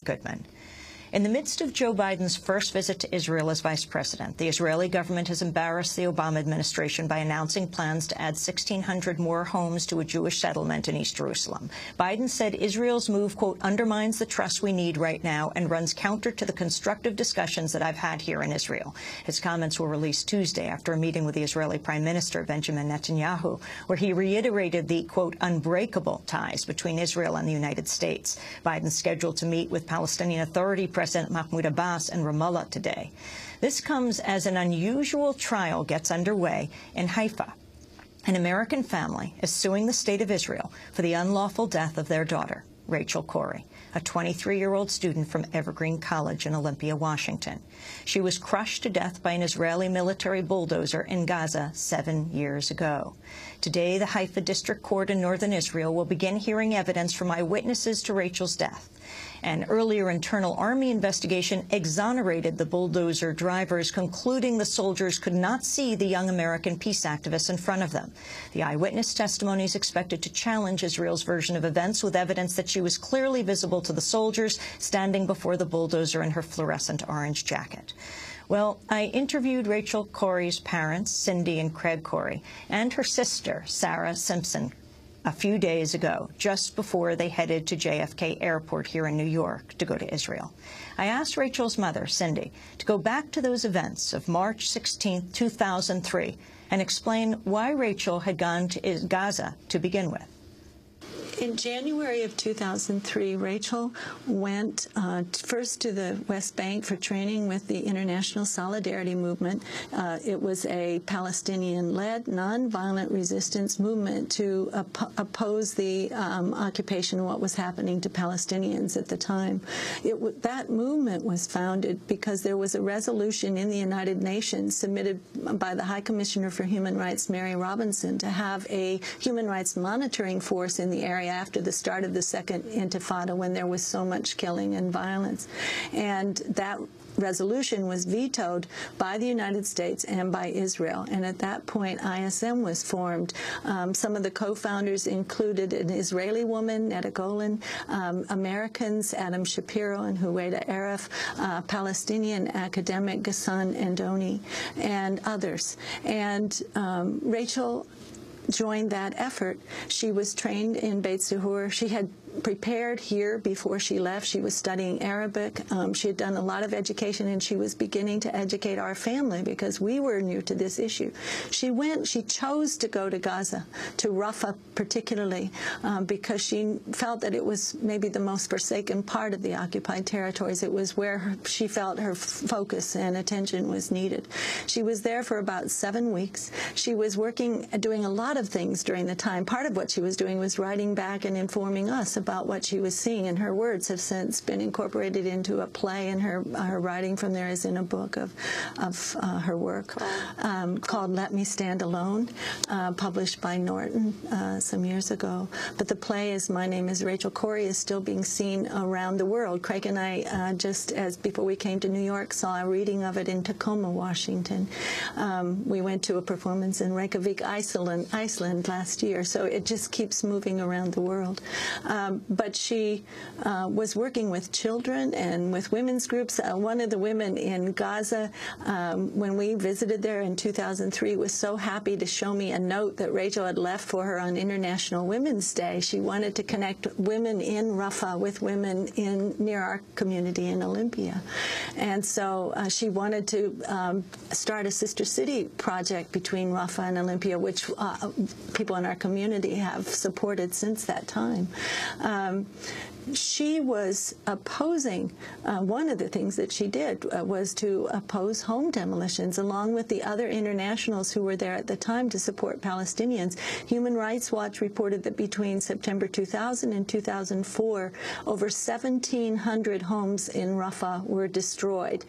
Goodman. In the midst of Joe Biden's first visit to Israel as vice president, the Israeli government has embarrassed the Obama administration by announcing plans to add 1,600 more homes to a Jewish settlement in East Jerusalem. Biden said Israel's move, quote, undermines the trust we need right now and runs counter to the constructive discussions that I've had here in Israel. His comments were released Tuesday after a meeting with the Israeli Prime Minister Benjamin Netanyahu, where he reiterated the, quote, unbreakable ties between Israel and the United States. Biden's scheduled to meet with Palestinian Authority President Mahmoud Abbas in Ramallah today. This comes as an unusual trial gets underway in Haifa. An American family is suing the State of Israel for the unlawful death of their daughter, Rachel Corrie, a 23-year-old student from Evergreen College in Olympia, Washington. She was crushed to death by an Israeli military bulldozer in Gaza 7 years ago. Today, the Haifa District Court in northern Israel will begin hearing evidence from eyewitnesses to Rachel's death. An earlier internal army investigation exonerated the bulldozer drivers, concluding the soldiers could not see the young American peace activists in front of them. The eyewitness testimony is expected to challenge Israel's version of events with evidence that she was clearly visible to the soldiers standing before the bulldozer in her fluorescent orange jacket. Well, I interviewed Rachel Corries' parents, Cindy and Craig Corrie, and her sister, Sarah Simpson, a few days ago, just before they headed to JFK Airport here in New York to go to Israel. I asked Rachel's mother, Cindy, to go back to those events of March 16, 2003, and explain why Rachel had gone to Gaza to begin with. In January of 2003, Rachel went first to the West Bank for training with the International Solidarity Movement. It was a Palestinian-led, nonviolent resistance movement to oppose the occupation and what was happening to Palestinians at the time. That movement was founded because there was a resolution in the United Nations submitted by the High Commissioner for Human Rights, Mary Robinson, to have a human rights monitoring force in the area after the start of the Second Intifada, when there was so much killing and violence. And that resolution was vetoed by the United States and by Israel. And at that point, ISM was formed. Some of the co-founders included an Israeli woman, Netta Golan, Americans, Adam Shapiro and Huwaida Aref, Palestinian academic Ghassan Andoni, and others. And Rachel joined that effort. She was trained in Beit Zuhur. She had prepared here before she left. She was studying Arabic. She had done a lot of education, and she was beginning to educate our family because we were new to this issue. She chose to go to Gaza, to Rafah particularly, because she felt that it was maybe the most forsaken part of the occupied territories. It was where she felt her focus and attention was needed. She was there for about 7 weeks. She was doing a lot of things during the time. Part of what she was doing was writing back and informing us about what she was seeing, and her words have since been incorporated into a play, and her writing from there is in a book of her work called Let Me Stand Alone, published by Norton some years ago. But the play is My Name is Rachel Corrie is still being seen around the world. Craig and I, just as before we came to New York, saw a reading of it in Tacoma, Washington. We went to a performance in Reykjavik, Iceland last year, so it just keeps moving around the world. But she was working with children and with women's groups. One of the women in Gaza, when we visited there in 2003, was so happy to show me a note that Rachel had left for her on International Women's Day. She wanted to connect women in Rafah with women near our community in Olympia. And so she wanted to start a sister city project between Rafah and Olympia, which people in our community have supported since that time. She was opposing, one of the things that she did was to oppose home demolitions, along with the other internationals who were there at the time to support Palestinians. Human Rights Watch reported that between September 2000 and 2004, over 1,700 homes in Rafah were destroyed.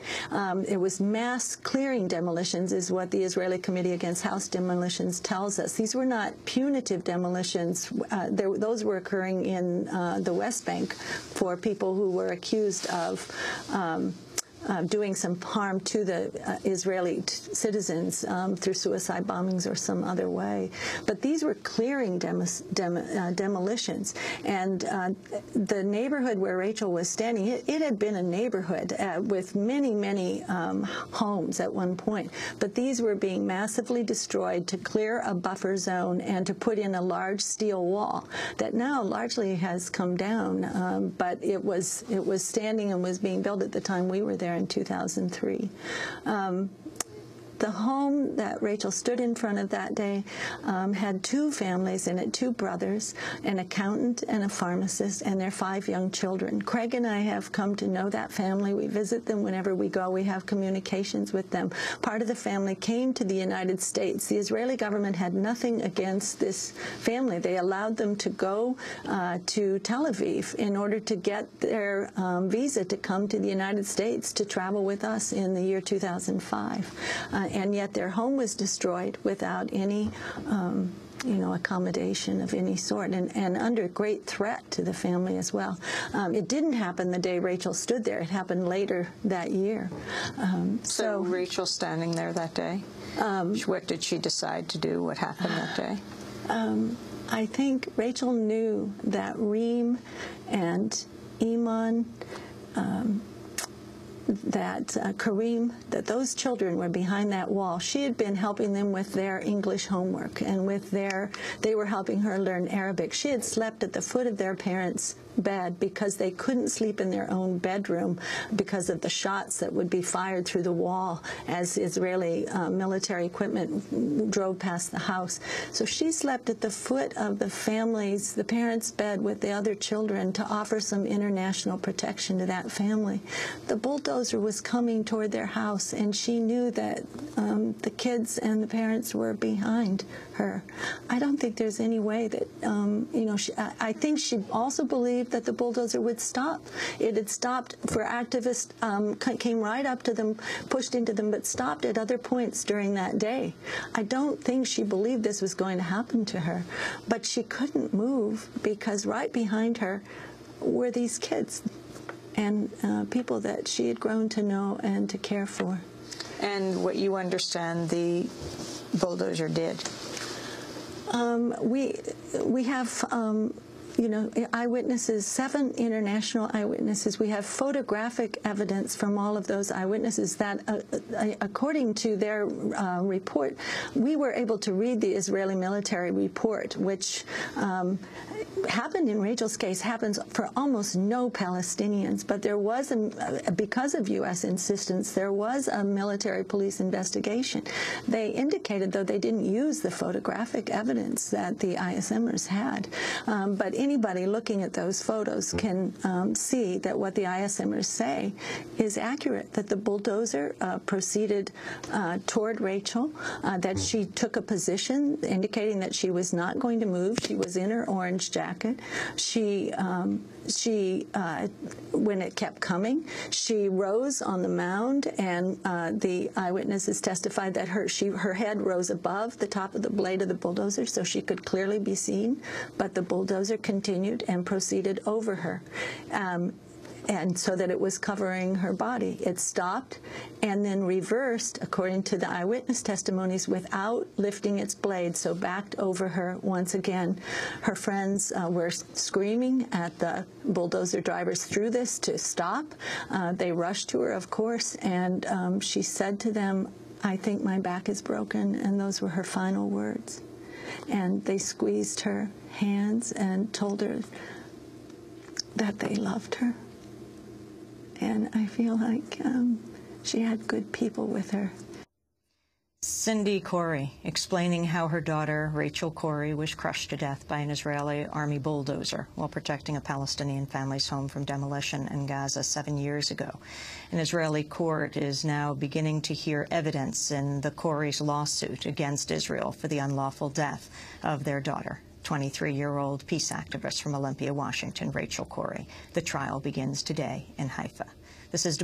It was mass clearing demolitions, is what the Israeli Committee Against House Demolitions tells us. These were not punitive demolitions. Those were occurring in the West Bank for people who were accused of doing some harm to the Israeli citizens through suicide bombings or some other way. But these were clearing demolitions. And the neighborhood where Rachel was standing, it had been a neighborhood with many, many homes at one point. But these were being massively destroyed to clear a buffer zone and to put in a large steel wall that now largely has come down, but it was standing and was being built at the time we were there in 2003. The home that Rachel stood in front of that day had two families in it, two brothers, an accountant and a pharmacist, and their 5 young children. Craig and I have come to know that family. We visit them whenever we go. We have communications with them. Part of the family came to the United States. The Israeli government had nothing against this family. They allowed them to go to Tel Aviv in order to get their visa to come to the United States to travel with us in the year 2005. And yet their home was destroyed without any, accommodation of any sort, and under great threat to the family as well. It didn't happen the day Rachel stood there. It happened later that year. So Rachel standing there that day, what did she decide to do? What happened that day? I think Rachel knew that Reem and Iman, that Kareem, that those children were behind that wall. She had been helping them with their English homework, and they were helping her learn Arabic. She had slept at the foot of their parents' bed because they couldn't sleep in their own bedroom because of the shots that would be fired through the wall as Israeli military equipment drove past the house. So she slept at the foot of the parents' bed with the other children to offer some international protection to that family. The bulldozer was coming toward their house, and she knew that the kids and the parents were behind her. I don't think there's any way that, I think she also believed that the bulldozer would stop. It had stopped for activists, came right up to them, pushed into them, but stopped at other points during that day. I don't think she believed this was going to happen to her, but she couldn't move because right behind her were these kids and people that she had grown to know and to care for. And what you understand the bulldozer did? We have eyewitnesses, 7 international eyewitnesses. We have photographic evidence from all of those eyewitnesses that, according to their report, we were able to read the Israeli military report, which happened in Rachel's case, happens for almost no Palestinians. But there was, because of U.S. insistence, there was a military police investigation. They indicated, though, they didn't use the photographic evidence that the ISMers had. But anybody looking at those photos can see that what the ISMers say is accurate, that the bulldozer proceeded toward Rachel, that she took a position indicating that she was not going to move. She was in her orange jacket. When it kept coming, she rose on the mound, and the eyewitnesses testified that her head rose above the top of the blade of the bulldozer, so she could clearly be seen, but the bulldozer continued and proceeded over her. And so that it was covering her body. It stopped and then reversed, according to the eyewitness testimonies, without lifting its blade, so backed over her once again. Her friends were screaming at the bulldozer drivers through this to stop. They rushed to her, of course, and she said to them, "I think my back is broken," and those were her final words. And they squeezed her hands and told her that they loved her. And I feel like she had good people with her. Cindy Corrie explaining how her daughter, Rachel Corrie, was crushed to death by an Israeli army bulldozer while protecting a Palestinian family's home from demolition in Gaza 7 years ago. An Israeli court is now beginning to hear evidence in the Corries' lawsuit against Israel for the unlawful death of their daughter, 23-year-old peace activist from Olympia, Washington, Rachel Corrie. The trial begins today in Haifa. This is